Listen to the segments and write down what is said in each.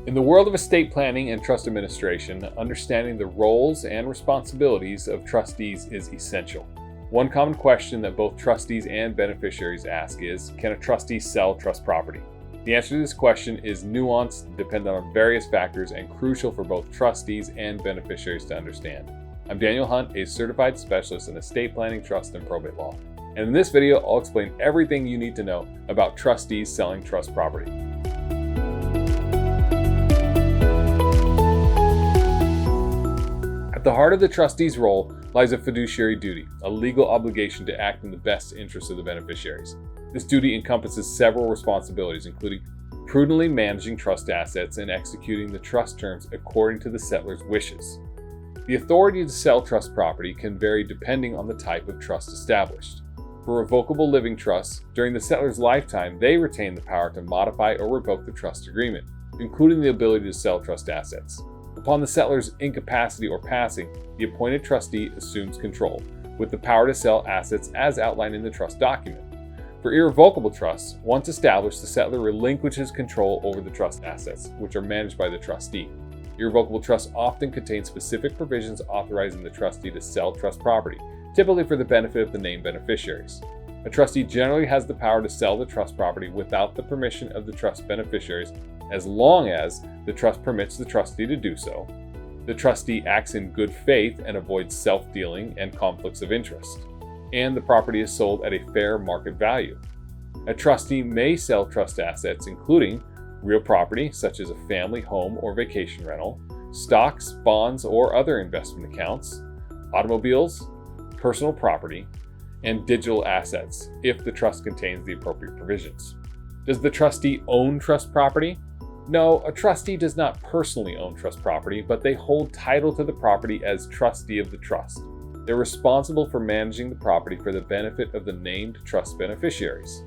In the world of estate planning and trust administration, understanding the roles and responsibilities of trustees is essential. One common question that both trustees and beneficiaries ask is, can a trustee sell trust property? The answer to this question is nuanced, dependent on various factors, and crucial for both trustees and beneficiaries to understand. I'm Daniel Hunt, a certified specialist in estate planning, trust, and probate law. And in this video, I'll explain everything you need to know about trustees selling trust property. At the heart of the trustee's role lies a fiduciary duty, a legal obligation to act in the best interest of the beneficiaries. This duty encompasses several responsibilities, including prudently managing trust assets and executing the trust terms according to the settler's wishes. The authority to sell trust property can vary depending on the type of trust established. For revocable living trusts, during the settler's lifetime, they retain the power to modify or revoke the trust agreement, including the ability to sell trust assets. Upon the settler's incapacity or passing, the appointed trustee assumes control, with the power to sell assets as outlined in the trust document. For irrevocable trusts, once established, the settler relinquishes control over the trust assets, which are managed by the trustee. Irrevocable trusts often contain specific provisions authorizing the trustee to sell trust property, typically for the benefit of the named beneficiaries. A trustee generally has the power to sell the trust property without the permission of the trust beneficiaries, as long as the trust permits the trustee to do so. The trustee acts in good faith and avoids self-dealing and conflicts of interest, and the property is sold at a fair market value. A trustee may sell trust assets, including real property such as a family home or vacation rental, stocks, bonds, or other investment accounts, automobiles, personal property, and digital assets if the trust contains the appropriate provisions. Does the trustee own trust property? No, a trustee does not personally own trust property, but they hold title to the property as trustee of the trust. They're responsible for managing the property for the benefit of the named trust beneficiaries.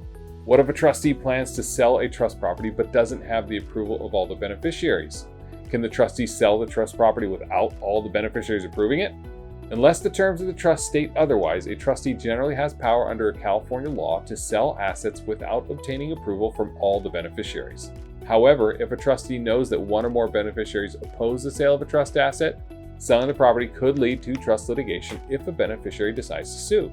What if a trustee plans to sell a trust property but doesn't have the approval of all the beneficiaries? Can the trustee sell the trust property without all the beneficiaries approving it? Unless the terms of the trust state otherwise, a trustee generally has power under a California law to sell assets without obtaining approval from all the beneficiaries. However, if a trustee knows that one or more beneficiaries oppose the sale of a trust asset, selling the property could lead to trust litigation if a beneficiary decides to sue.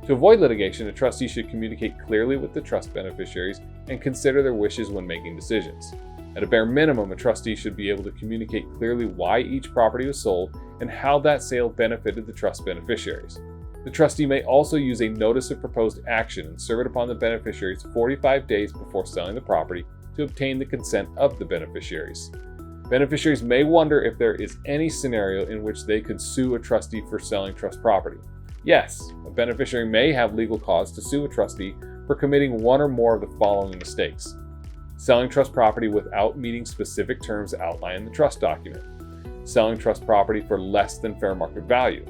To avoid litigation, a trustee should communicate clearly with the trust beneficiaries and consider their wishes when making decisions. At a bare minimum, a trustee should be able to communicate clearly why each property was sold and how that sale benefited the trust beneficiaries. The trustee may also use a notice of proposed action and serve it upon the beneficiaries 45 days before selling the property to obtain the consent of the beneficiaries. Beneficiaries may wonder if there is any scenario in which they could sue a trustee for selling trust property. Yes, a beneficiary may have legal cause to sue a trustee for committing one or more of the following mistakes: selling trust property without meeting specific terms outlined in the trust document, selling trust property for less than fair market value,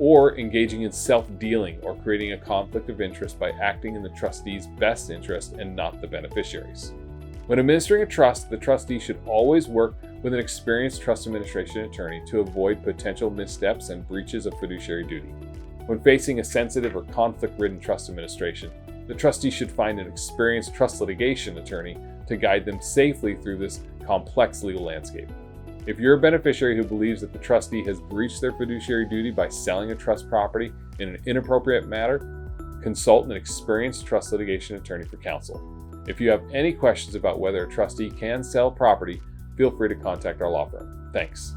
or engaging in self-dealing or creating a conflict of interest by acting in the trustee's best interest and not the beneficiaries. When administering a trust, the trustee should always work with an experienced trust administration attorney to avoid potential missteps and breaches of fiduciary duty. When facing a sensitive or conflict-ridden trust administration, the trustee should find an experienced trust litigation attorney to guide them safely through this complex legal landscape. If you're a beneficiary who believes that the trustee has breached their fiduciary duty by selling a trust property in an inappropriate manner, consult an experienced trust litigation attorney for counsel. If you have any questions about whether a trustee can sell property, feel free to contact our law firm. Thanks.